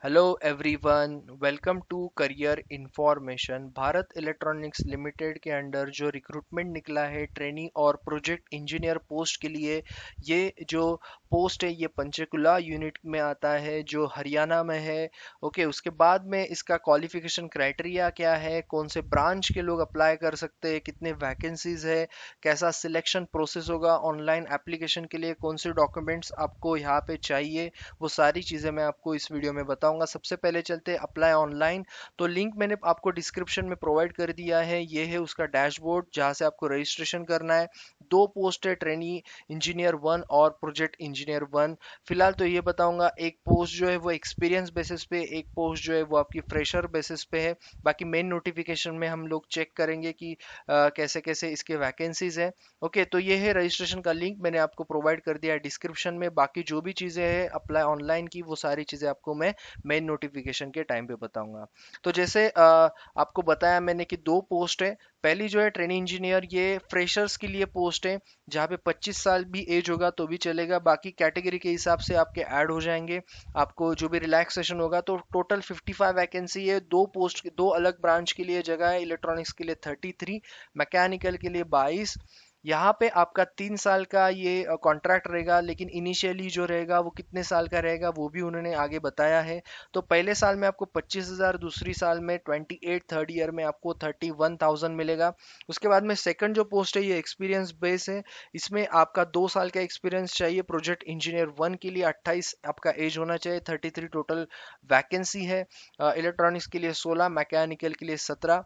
Hello everyone, welcome to career information. Bharat electronics limited के under जो recruitment निकला है ट्रेनी और प्रोजेक्ट इंजीनियर पोस्ट के लिए, ये जो पोस्ट है ये पंचकुला यूनिट में आता है जो हरियाणा में है। ओके, उसके बाद में इसका क्वालिफिकेशन क्राइटेरिया क्या है, कौन से ब्रांच के लोग अप्लाई कर सकते हैं, कितने वैकेंसीज है, कैसा सिलेक्शन प्रोसेस होगा, ऑनलाइन एप्लीकेशन के लिए कौन से डॉक्यूमेंट्स आपको यहाँ पे चाहिए, वो सारी चीज़ें मैं आपको इस वीडियो में बताऊंगा। सबसे पहले चलते हैं अप्लाई ऑनलाइन। तो लिंक मैंने आपको डिस्क्रिप्शन में प्रोवाइड कर दिया है, ये है उसका डैशबोर्ड जहाँ से आपको रजिस्ट्रेशन करना है। दो पोस्ट है, ट्रेनी इंजीनियर 1 और प्रोजेक्ट इंजीनियर 1। फिलहाल तो ये बताऊंगा, एक पोस्ट जो है वो एक्सपीरियंस बेसिस पे, एक पोस्ट जो है वो आपकी फ्रेशर बेसिस पे है। बाकी मेन नोटिफिकेशन में हम लोग चेक करेंगे कि कैसे कैसे इसके वैकेंसीज है। ओके, तो ये है रजिस्ट्रेशन का लिंक, मैंने आपको प्रोवाइड कर दिया है डिस्क्रिप्शन में। बाकी जो भी चीज़ें हैं अप्लाई ऑनलाइन की, वो सारी चीज़ें आपको मैं मेन नोटिफिकेशन के टाइम पे बताऊंगा। तो जैसे आपको बताया मैंने कि दो पोस्ट है। पहली जो है ट्रेनिंग इंजीनियर, ये फ्रेशर्स के लिए पोस्ट है, जहाँ पे 25 साल भी एज होगा तो भी चलेगा। बाकी कैटेगरी के हिसाब से आपके ऐड हो जाएंगे, आपको जो भी रिलैक्सेशन होगा। तो टोटल 55 वैकेंसी है, दो पोस्ट, दो अलग ब्रांच के लिए जगह है। इलेक्ट्रॉनिक्स के लिए 33, मैकेनिकल के लिए 22। यहाँ पे आपका 3 साल का ये कॉन्ट्रैक्ट रहेगा, लेकिन इनिशियली जो रहेगा वो कितने साल का रहेगा वो भी उन्होंने आगे बताया है। तो पहले साल में आपको 25,000, दूसरी साल में 28, थर्ड ईयर में आपको 31,000 मिलेगा। उसके बाद में सेकंड जो पोस्ट है ये एक्सपीरियंस बेस है। इसमें आपका 2 साल का एक्सपीरियंस चाहिए। प्रोजेक्ट इंजीनियर 1 के लिए 28 आपका एज होना चाहिए। 33 टोटल वैकेंसी है। इलेक्ट्रॉनिक्स के लिए 16, मैकेनिकल के लिए 17।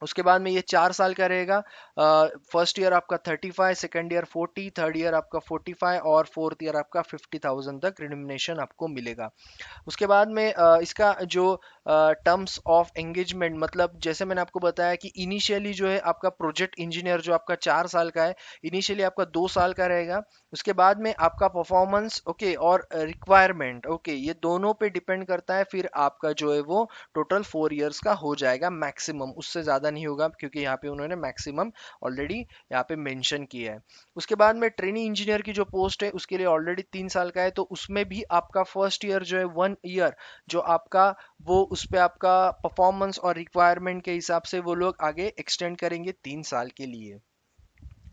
उसके बाद में ये 4 साल का रहेगा। फर्स्ट ईयर आपका 35, सेकेंड ईयर 40, थर्ड ईयर आपका 45 और फोर्थ ईयर आपका 50,000 तक रिम्यूनेशन आपको मिलेगा। उसके बाद में इसका जो टर्म्स ऑफ एंगेजमेंट, मतलब जैसे मैंने आपको बताया कि इनिशियली जो है आपका प्रोजेक्ट इंजीनियर जो आपका 4 साल का है, इनिशियली आपका 2 साल का रहेगा। उसके बाद में आपका परफॉर्मेंस, ओके, और रिक्वायरमेंट, ओके, ये दोनों पे डिपेंड करता है। फिर आपका जो है वो टोटल 4 इयर्स का हो जाएगा मैक्सिमम, उससे ज़्यादा नहीं होगा, क्योंकि यहाँ पे उन्होंने मैक्सिमम ऑलरेडी यहाँ पे मेंशन किया है। उसके बाद में ट्रेनी इंजीनियर की जो पोस्ट है उसके लिए ऑलरेडी 3 साल का है, तो उसमें भी आपका फर्स्ट ईयर जो है 1 ईयर जो आपका, वो उस पे आपका परफॉर्मेंस और रिक्वायरमेंट के हिसाब से वो लोग आगे एक्सटेंड करेंगे 3 साल के लिए।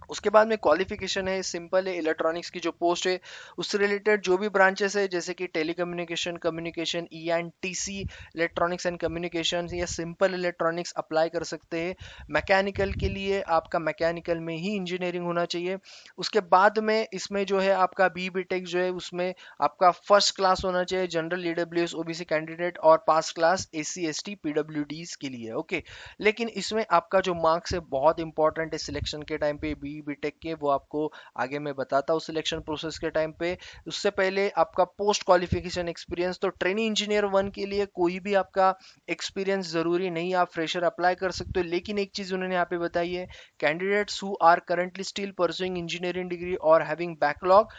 उसके बाद में क्वालिफिकेशन है, सिंपल है। इलेक्ट्रॉनिक्स की जो पोस्ट है उससे रिलेटेड जो भी ब्रांचेस है, जैसे कि telecommunication, communication, E and T C, electronics and communication, या सिंपल इलेक्ट्रॉनिक्स अप्लाई कर सकते हैं। मैकेनिकल के लिए आपका मैकेनिकल में ही इंजीनियरिंग होना चाहिए। उसके बाद में इसमें जो है आपका बी बी टेक जो है उसमें आपका फर्स्ट क्लास होना चाहिए, जनरल ईडब्ल्यूएस ओबीसी कैंडिडेट, और pass class S C S T PWDs के लिए। ओके, लेकिन इसमें आपका जो मार्क्स है बहुत इंपॉर्टेंट है सिलेक्शन के टाइम पे, बी बी टेक के, वो आपको आगे मैं बताता हूँ सिलेक्शन प्रोसेस के टाइम पे। उससे पहले आपका पोस्ट क्वालिफिकेशन एक्सपीरियंस, तो ट्रेनी इंजीनियर 1 के लिए कोई भी आपका एक्सपीरियंस जरूरी नहीं, आप फ्रेशर अप्लाई कर सकते हो। लेकिन एक चीज उन्होंने यहाँ पे बताई है, candidates who are currently still pursuing engineering degree और हैविंग बैकलॉग,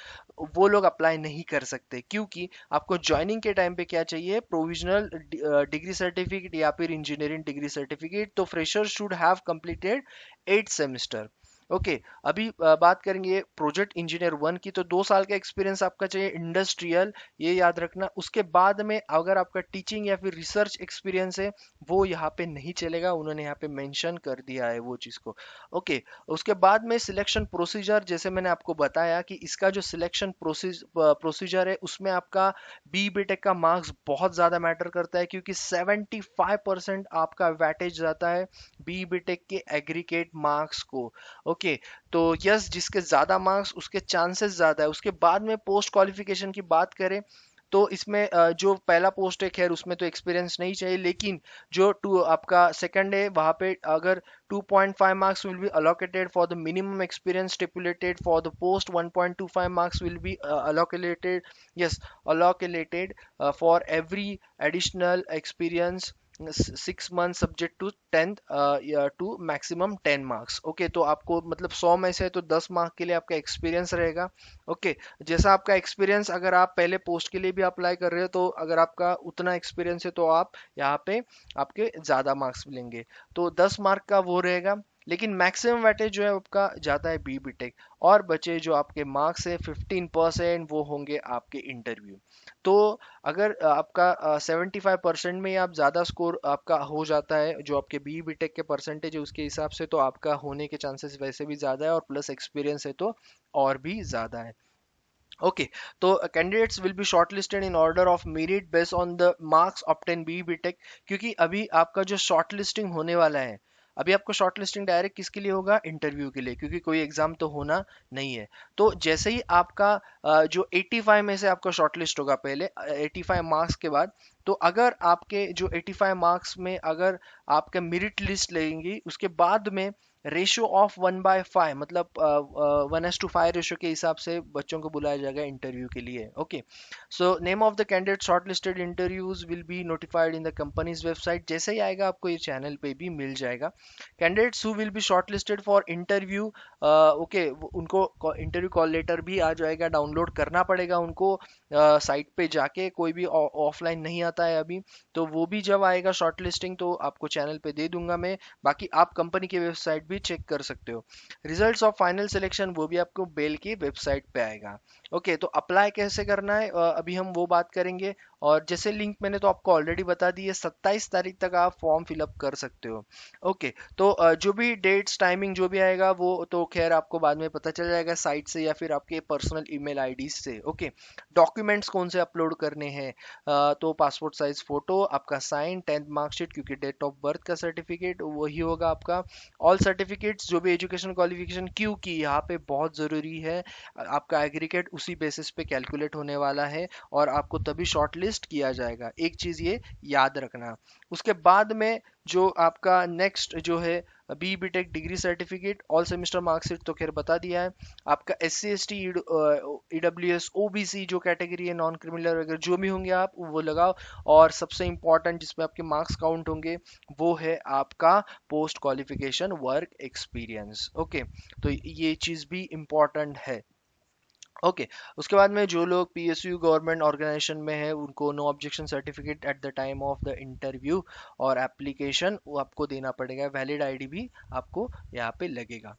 वो लोग अप्लाई नहीं कर सकते, क्योंकि आपको ज्वाइनिंग के टाइम पे क्या चाहिए, प्रोविजनल डिग्री सर्टिफिकेट या फिर इंजीनियरिंग डिग्री सर्टिफिकेट। तो fresher should have completed 8 semester. Okay, अभी बात करेंगे प्रोजेक्ट इंजीनियर 1 की। तो 2 साल का एक्सपीरियंस आपका चाहिए इंडस्ट्रियल, ये याद रखना। उसके बाद में अगर आपका टीचिंग या फिर रिसर्च एक्सपीरियंस है, वो यहाँ पे नहीं चलेगा, उन्होंने यहाँ पे मेंशन कर दिया है वो चीज़ को। ओके, उसके बाद में सिलेक्शन प्रोसीजर, जैसे मैंने आपको बताया कि इसका जो सिलेक्शन प्रोसीजर है उसमें आपका बी बीटेक का मार्क्स बहुत ज़्यादा मैटर करता है, क्योंकि 75% आपका वेटेज जाता है बी बीटेक के एग्रीगेट मार्क्स को। ओके, तो यस, जिसके ज़्यादा मार्क्स उसके चांसेस ज़्यादा है। उसके बाद में पोस्ट क्वालिफिकेशन की बात करें, तो इसमें जो पहला पोस्ट है, खैर उसमें तो एक्सपीरियंस नहीं चाहिए, लेकिन जो टू आपका सेकंड है वहाँ पे अगर 2.5 marks will be allocated for the minimum experience stipulated for the post, 1.25 marks will be allocated, yes, allocated for every additional experience 6 month subject to 10th to maximum 10 marks. Okay, तो आपको मतलब 100 में से तो 10 मार्क के लिए आपका experience रहेगा। ओके, जैसा आपका एक्सपीरियंस, अगर आप पहले पोस्ट के लिए भी अप्लाई कर रहे हो तो अगर आपका उतना एक्सपीरियंस है तो आप यहाँ पे आपके ज़्यादा मार्क्स मिलेंगे। तो 10 मार्क का वो रहेगा। लेकिन मैक्सिमम वेटेज जो है आपका जाता है बी बीटेक, और बचे जो आपके मार्क्स है 15% वो होंगे आपके इंटरव्यू। तो अगर आपका 75% में आप ज़्यादा स्कोर आपका हो जाता है जो आपके बी बीटेक के परसेंटेज है उसके हिसाब से, तो आपका होने के चांसेस वैसे भी ज़्यादा है, और प्लस एक्सपीरियंस है तो और भी ज़्यादा है। Okay, so candidates will be shortlisted in order of merit based on the marks obtained B BTech. क्योंकि अभी आपका जो शॉर्टलिस्टिंग होने वाला है, अभी आपको शॉर्टलिस्टिंग डायरेक्ट किसके लिए होगा, इंटरव्यू के लिए, क्योंकि कोई एग्जाम तो होना नहीं है। तो जैसे ही आपका जो 85 में से आपका शॉर्टलिस्ट होगा पहले 85 मार्क्स के बाद, तो अगर आपके जो 85 मार्क्स में अगर आपका मेरिट लिस्ट लगेंगी, उसके बाद में रेशियो ऑफ 1/5, मतलब 1:5 रेशियो के हिसाब से बच्चों को बुलाया जाएगा इंटरव्यू के लिए। Okay, so name of the candidate shortlisted interviews will be notified in the companies website. जैसे ही आएगा आपको ये चैनल पे भी मिल जाएगा। Candidates who will be shortlisted for interview, okay, उनको इंटरव्यू कॉल लेटर भी आ जाएगा, डाउनलोड करना पड़ेगा उनको साइट पे जाके, कोई भी ऑफलाइन नहीं आता है अभी। तो वो भी जब आएगा शॉर्टलिस्टिंग तो आपको चैनल पे दे दूंगा मैं। बाकी आप कंपनी की वेबसाइट भी चेक कर सकते हो। रिजल्ट्स ऑफ फाइनल सिलेक्शन वो भी आपको बेल की वेबसाइट पे आएगा। ओके, तो अप्लाई कैसे करना है अभी हम वो बात करेंगे। और जैसे लिंक मैंने तो आपको ऑलरेडी बता दी है, 27 तारीख तक आप फॉर्म फिलअप कर सकते हो। ओके, तो जो भी डेट्स टाइमिंग जो भी आएगा वो तो खैर आपको बाद में पता चल जाएगा साइट से या फिर आपके पर्सनल ईमेल आईडी से। ओके, डॉक्यूमेंट्स कौन से अपलोड करने हैं, तो पासपोर्ट साइज फोटो आपका, साइन 10th मार्कशीट, क्योंकि डेट ऑफ बर्थ का सर्टिफिकेट वही होगा आपका। ऑल सर्टिफिकेट्स जो भी एजुकेशन क्वालिफिकेशन, क्योंकि यहाँ पे बहुत ज़रूरी है, आपका एग्रीगेट उसी बेसिस पे कैलकुलेट होने वाला है और आपको तभी शॉर्टलिस्ट किया जाएगा, एक चीज़ ये याद रखना। उसके बाद में जो आपका नेक्स्ट जो है B BTech degree certificate, all semester marksheet तो खैर बता दिया है। आपका S C S T, EWS, OBC जो कैटेगरी है, नॉन क्रिमिनल वगैरह जो भी होंगे आप वो लगाओ। और सबसे इंपॉर्टेंट जिसमें आपके मार्क्स काउंट होंगे वो है आपका post qualification work experience. Okay, तो ये चीज़ भी इंपॉर्टेंट है। ओके, उसके बाद में जो लोग पीएसयू गवर्नमेंट ऑर्गेनाइजेशन में है उनको no objection certificate at the time of the interview और एप्लीकेशन वो आपको देना पड़ेगा, वैलिड आईडी भी आपको यहाँ पे लगेगा।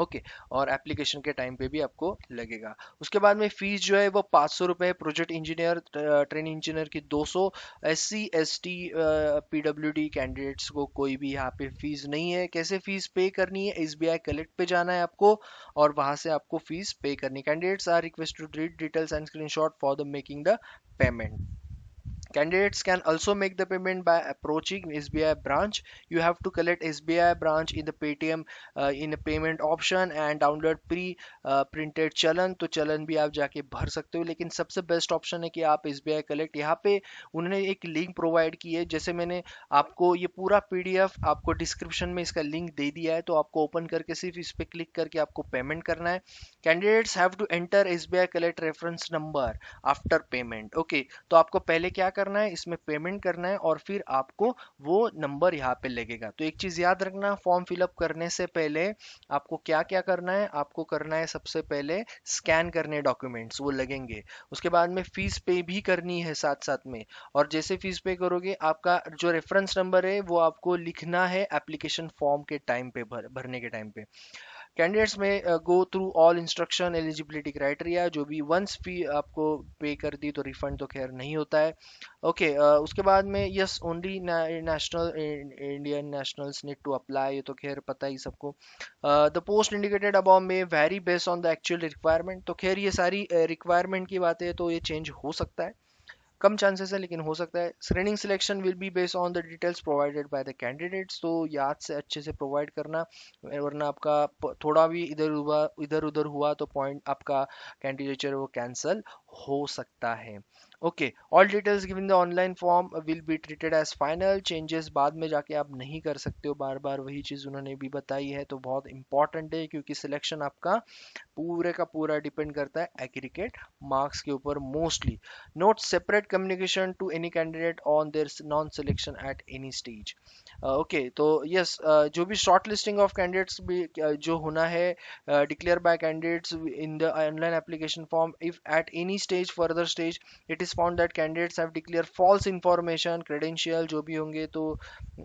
ओके, और एप्लीकेशन के टाइम पे भी आपको लगेगा। उसके बाद में फीस जो है वो 500 रुपये, प्रोजेक्ट इंजीनियर ट्रेनिंग इंजीनियर की 200, SC ST PWD कैंडिडेट्स को कोई भी यहाँ पे फीस नहीं है। कैसे फीस पे करनी है, SBI कलेक्ट पे जाना है आपको और वहां से आपको फीस पे करनी। Candidates are request to read details and screenshot for the making the payment. Candidates can also make the payment by approaching SBI branch. You have to collect SBI branch in the Paytm in a payment option and download printed चलन। तो चलन भी आप जाके भर सकते हो, लेकिन सबसे बेस्ट ऑप्शन है कि आप SBI कलेक्ट, यहाँ पे उन्होंने एक लिंक प्रोवाइड की है। जैसे मैंने आपको ये पूरा PDF आपको डिस्क्रिप्शन में इसका लिंक दे दिया है, तो आपको ओपन करके सिर्फ इस पे क्लिक करके आपको पेमेंट करना है। Candidates have to enter SBI collect reference number after payment. Okay, तो आपको पहले क्या करना है, इसमें पेमेंट करना है और फिर आपको वो नंबर यहाँ पे लगेगा। तो एक चीज याद रखना, फॉर्म फिलअप करने से पहले आपको क्या क्या करना है, आपको करना है सबसे पहले स्कैन करने डॉक्यूमेंट्स वो लगेंगे। उसके बाद में फीस पे भी करनी है साथ साथ में। और जैसे फीस पे करोगे आपका जो रेफरेंस नंबर है वो आपको लिखना है एप्लीकेशन फॉर्म के टाइम पे, भरने के टाइम पे। कैंडिडेट्स में go through all instruction eligibility criteria, जो भी वंस फी आपको पे कर दी तो रिफंड तो खैर नहीं होता है। ओके, उसके बाद में yes only national Indian nationals need to apply, ये तो खैर पता ही सबको। The post indicated above may vary based on the actual requirement, तो खैर ये सारी रिक्वायरमेंट की बातें तो ये चेंज हो सकता है, कम चांसेस है लेकिन हो सकता है। Screening selection will be based on the details provided by the candidates, तो याद से अच्छे से प्रोवाइड करना, वरना आपका थोड़ा भी इधर उधर हुआ तो पॉइंट आपका कैंडिडेचर वो कैंसिल हो सकता है। Okay, all details given the online form will be treated as final, changes बाद में जाके आप नहीं कर सकते हो, बार बार वही चीज़ उन्होंने भी बताई है, तो बहुत इंपॉर्टेंट है क्योंकि सिलेक्शन आपका पूरे का पूरा डिपेंड करता है एग्रीगेट मार्क्स के ऊपर mostly. Not separate communication to any candidate on their non selection at any stage. Okay तो यस, जो भी शॉर्ट लिस्टिंग ऑफ कैंडिडेट्स भी जो होना है declare by candidates in the online application form, if at any stage further stage it is found that candidates have declare false information credential जो भी होंगे, तो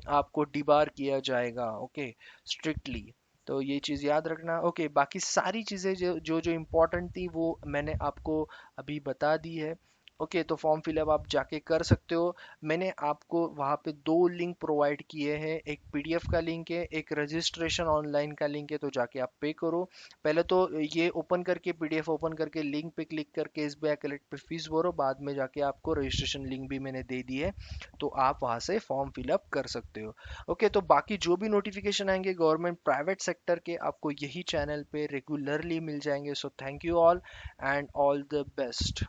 आपको डिबार किया जाएगा। Okay, strictly. तो ये चीज़ याद रखना। ओके, बाकी सारी चीज़ें जो जो जो इम्पोर्टेंट थी वो मैंने आपको अभी बता दी है। ओके, तो फॉर्म फिलअप आप जाके कर सकते हो। मैंने आपको वहाँ पे दो लिंक प्रोवाइड किए हैं, एक पीडीएफ का लिंक है, एक रजिस्ट्रेशन ऑनलाइन का लिंक है, तो जाके आप पे करो। पहले तो ये ओपन करके, पीडीएफ ओपन करके लिंक पे क्लिक करके एसबीआई कलेक्ट पे फीस भरो, बाद में जाके आपको रजिस्ट्रेशन लिंक भी मैंने दे दी है, तो आप वहाँ से फॉर्म फिलअप कर सकते हो। ओके, तो बाकी जो भी नोटिफिकेशन आएंगे गवर्नमेंट प्राइवेट सेक्टर के, आपको यही चैनल पे रेगुलरली मिल जाएंगे। So thank you all and all the best.